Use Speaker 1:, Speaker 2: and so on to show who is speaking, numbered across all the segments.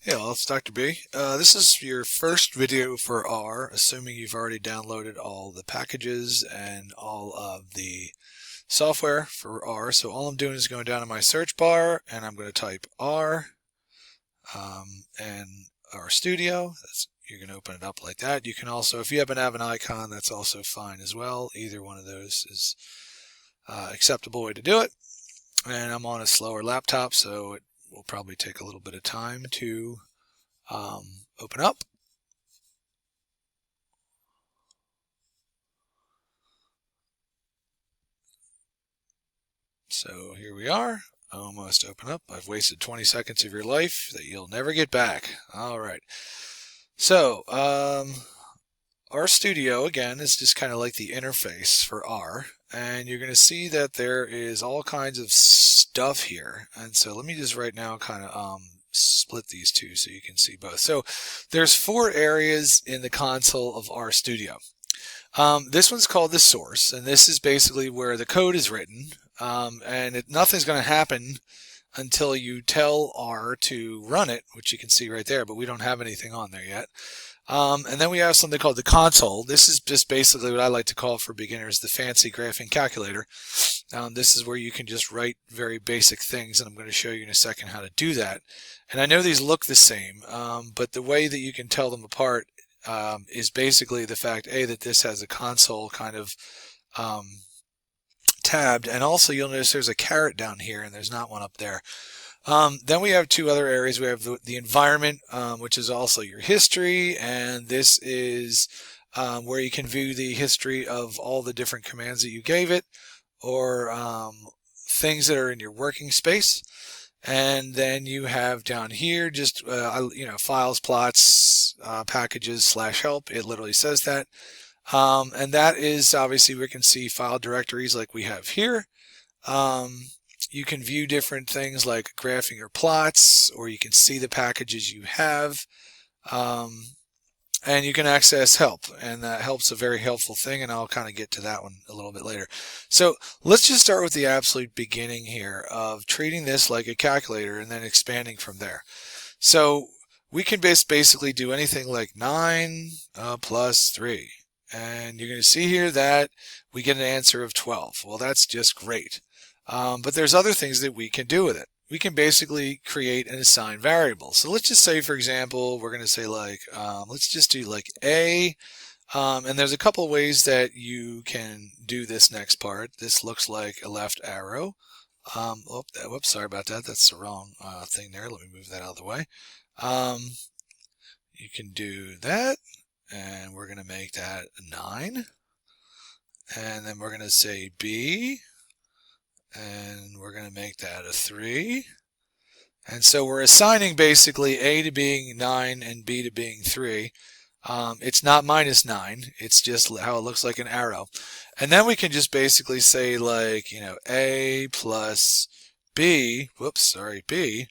Speaker 1: Hey all, it's Dr. B. This is your first video for R, assuming you've already downloaded all the packages and all of the software for R. So all I'm doing is going down to my search bar and I'm going to type R and R Studio. You're going to open it up like that. You can also, if you happen to have an icon, that's also fine as well. Either one of those is acceptable way to do it. And I'm on a slower laptop, so it will probably take a little bit of time to open up. So here we are, almost open up. I've wasted 20 seconds of your life that you'll never get back. All right. So R Studio, again, is just kind of like the interface for R. And you're going to see that there is all kinds of stuff here. And so let me just right now kind of split these two so you can see both. So there's 4 areas in the console of R Studio. This one's called the source, and this is basically where the code is written. And nothing's going to happen until you tell R to run it, which you can see right there, but we don't have anything on there yet. And then we have something called the console. This is just basically what I like to call for beginners the fancy graphing calculator. This is where you can just write very basic things, and I'm going to show you in a second how to do that. And I know these look the same, but the way that you can tell them apart is basically the fact, that this has a console kind of tabbed, and also you'll notice there's a caret down here and there's not one up there. Then we have 2 other areas. We have the environment, which is also your history, and this is where you can view the history of all the different commands that you gave it, or things that are in your working space. And then you have down here just files, plots, packages / help. It literally says that. And that is obviously we can see file directories like we have here. You can view different things like graphing or plots, or you can see the packages you have. And you can access help, and that help's a very helpful thing, and I'll kind of get to that one a little bit later. So let's just start with the absolute beginning here of treating this like a calculator and then expanding from there. So we can basically do anything like 9 plus 3. And you're going to see here that we get an answer of 12. Well, that's just great. But there's other things that we can do with it. We can basically create and assign variables. So let's just say, for example, we're going to say like, let's just do like A. And there's a couple ways that you can do this next part. This looks like a left arrow. Whoops, sorry about that. That's the wrong thing there. Let me move that out of the way. You can do that. And we're going to make that a 9. And then we're going to say B. And we're going to make that a 3. And so we're assigning basically A to being 9 and B to being 3. It's not minus 9. It's just how it looks like an arrow. And then we can just basically say like, A plus B. B.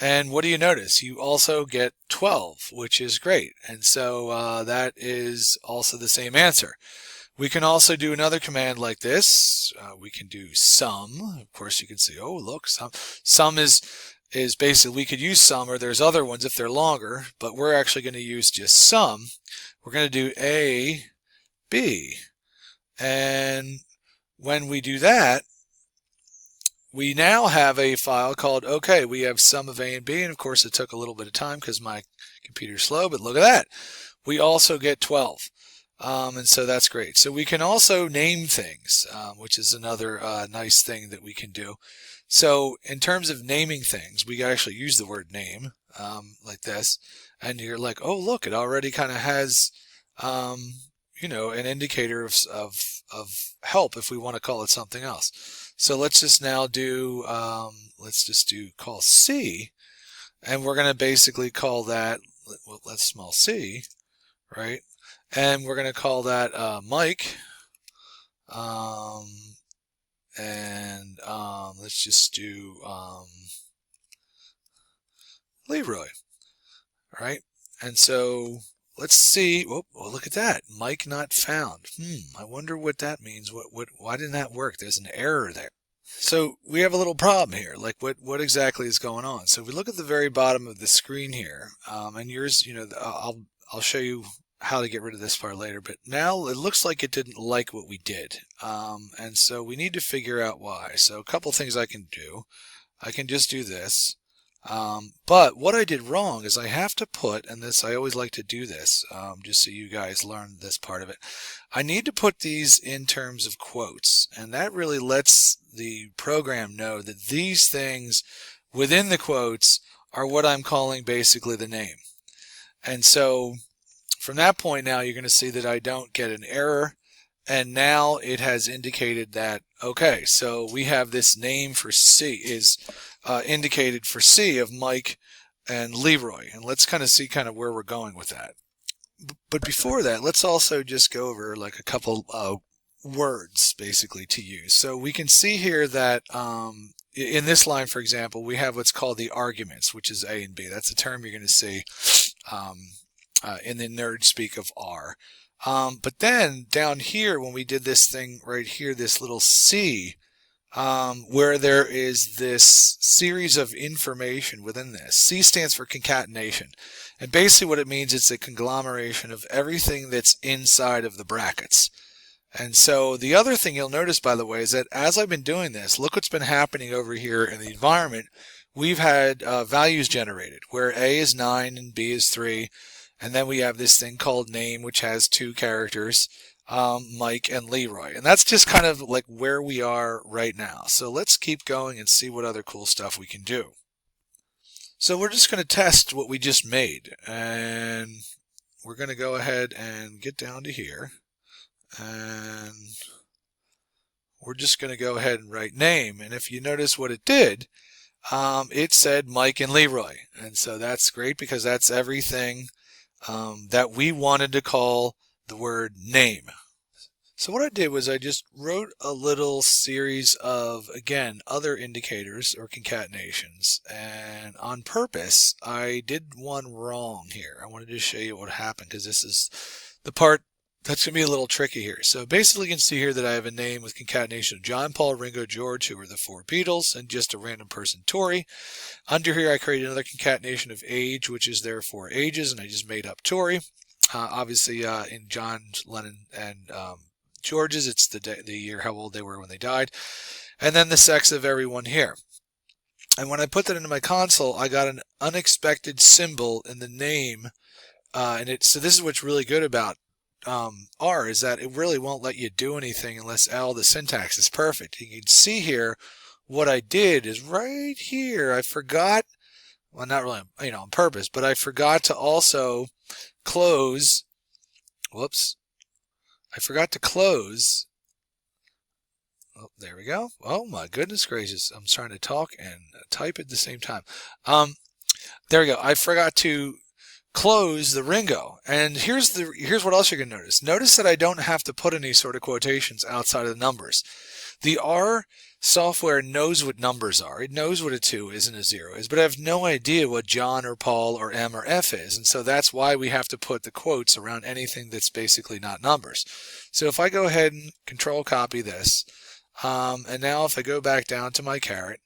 Speaker 1: And what do you notice? You also get 12, which is great. And so that is also the same answer. We can also do another command like this. We can do sum. Of course, you can say, oh, look, sum is basically, we could use sum, or there's other ones if they're longer, but we're actually going to use just sum. We're going to do A, B. And when we do that, we now have a file called, okay, we have sum of A and B, and of course it took a little bit of time because my computer's slow, but look at that. We also get 12. And so that's great. So we can also name things, which is another nice thing that we can do. So in terms of naming things, we actually use the word name like this, and you're like, oh, look, it already kind of has, an indicator of help if we want to call it something else. So let's just now do, call C, and we're going to basically call that, let's small c, right? And we're going to call that Mike, and let's just do Leroy, right? And so let's see. Oh, look at that. Mike not found. I wonder what that means. Why didn't that work? There's an error there. So we have a little problem here. Like what exactly is going on? So if we look at the very bottom of the screen here, and yours, I'll show you how to get rid of this part later. But now it looks like it didn't like what we did, and so we need to figure out why. So a couple things I can do. I can just do this. But what I did wrong is I have to put, and this I always like to do this, just so you guys learn this part of it. I need to put these in terms of quotes, and that really lets the program know that these things within the quotes are what I'm calling basically the name. And so from that point now you're going to see that I don't get an error. And now it has indicated that, okay, so we have this name for C is indicated for C of Mike and Leroy. And let's kind of see kind of where we're going with that. But before that, let's also just go over like a couple words basically to use. So we can see here that in this line, for example, we have what's called the arguments, which is A and B. That's a term you're going to see in the nerd speak of R. But then down here, when we did this thing right here, this little C, where there is this series of information within this. C stands for concatenation. And basically what it means is a conglomeration of everything that's inside of the brackets. And so the other thing you'll notice, by the way, is that as I've been doing this, look what's been happening over here in the environment. We've had values generated where A is 9 and B is 3. And then we have this thing called name, which has 2 characters, Mike and Leroy. And that's just kind of like where we are right now. So let's keep going and see what other cool stuff we can do. So we're just going to test what we just made. And we're going to go ahead and get down to here. And we're just going to go ahead and write name. And if you notice what it did, it said Mike and Leroy. And so that's great because that's everything that we wanted to call the word name. So what I did was I just wrote a little series of, again, other indicators or concatenations. And on purpose, I did one wrong here. I wanted to show you what happened because this is the part that's going to be a little tricky here. So basically you can see here that I have a name with concatenation of John, Paul, Ringo, George, who are the 4 Beatles, and just a random person, Tori. Under here I created another concatenation of age, which is their 4 ages, and I just made up Tori. Obviously in John, Lennon, and George's, it's the year, how old they were when they died. And then the sex of everyone here. And when I put that into my console, I got an unexpected symbol in the name. So this is what's really good about R is that it really won't let you do anything unless L, the syntax, is perfect. You can see here what I did is right here. I forgot, well, not really, on purpose, but I forgot to also close. Whoops. I forgot to close. Oh, there we go. Oh my goodness gracious. I'm trying to talk and type at the same time. There we go. I forgot to close the Ringo. And here's what else you're going to notice. Notice that I don't have to put any sort of quotations outside of the numbers. The R software knows what numbers are. It knows what a 2 is and a 0 is, but I have no idea what John or Paul or M or F is. And so that's why we have to put the quotes around anything that's basically not numbers. So if I go ahead and control copy this, and now if I go back down to my caret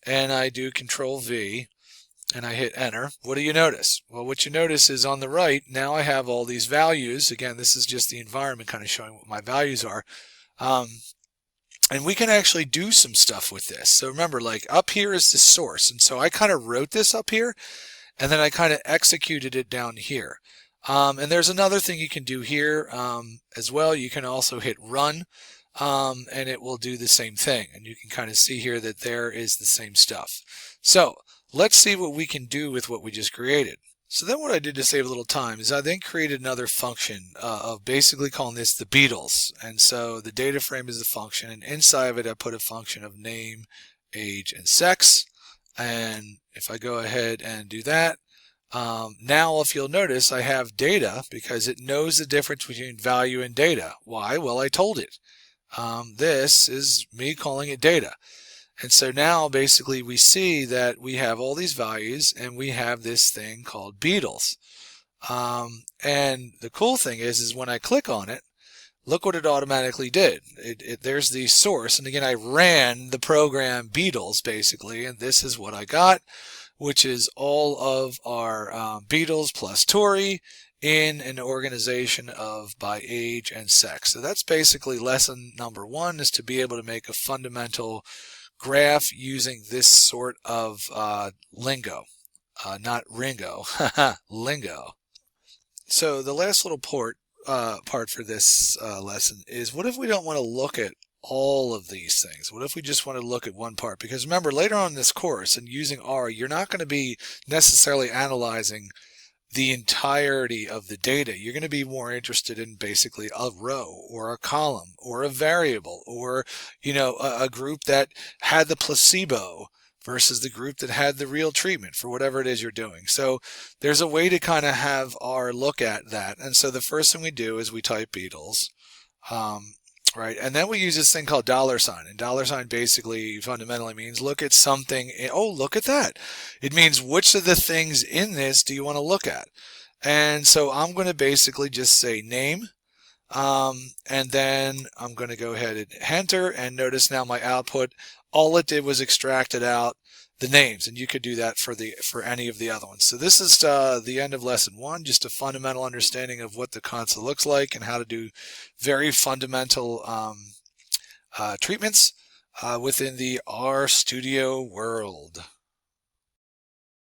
Speaker 1: and I do control V, and I hit enter, what do you notice? Well, what you notice is on the right, now I have all these values. Again, this is just the environment kind of showing what my values are. And we can actually do some stuff with this. So remember, like up here is the source. And so I kind of wrote this up here and then I kind of executed it down here. And there's another thing you can do here as well. You can also hit run and it will do the same thing. And you can kind of see here that there is the same stuff. So let's see what we can do with what we just created. So then what I did to save a little time is I then created another function of basically calling this the Beatles. And so the data frame is the function, and inside of it I put a function of name, age, and sex. And if I go ahead and do that, now if you'll notice I have data because it knows the difference between value and data. Why? Well, I told it. This is me calling it data. And so now basically we see that we have all these values and we have this thing called Beatles. And the cool thing is when I click on it, look what it automatically did. There's the source, and again, I ran the program Beatles basically, and this is what I got, which is all of our Beatles plus Tori in an organization of by age and sex. So that's basically lesson number 1, is to be able to make a fundamental graph using this sort of lingo. Not Ringo, lingo. So the last little part for this lesson is, what if we don't want to look at all of these things? What if we just want to look at one part? Because remember, later on in this course and using R, you're not going to be necessarily analyzing the entirety of the data. You're going to be more interested in basically a row or a column or a variable, or a group that had the placebo versus the group that had the real treatment for whatever it is you're doing. So there's a way to kind of have our look at that. And so the first thing we do is we type Beatles, right? And then we use this thing called $. And $, basically fundamentally means look at something. Oh, look at that. It means which of the things in this do you want to look at? And so I'm going to basically just say name. And then I'm going to go ahead and enter, and notice now my output, all it did was extracted out the names, and you could do that for any of the other ones. So this is the end of lesson 1, just a fundamental understanding of what the console looks like and how to do very fundamental treatments within the RStudio world.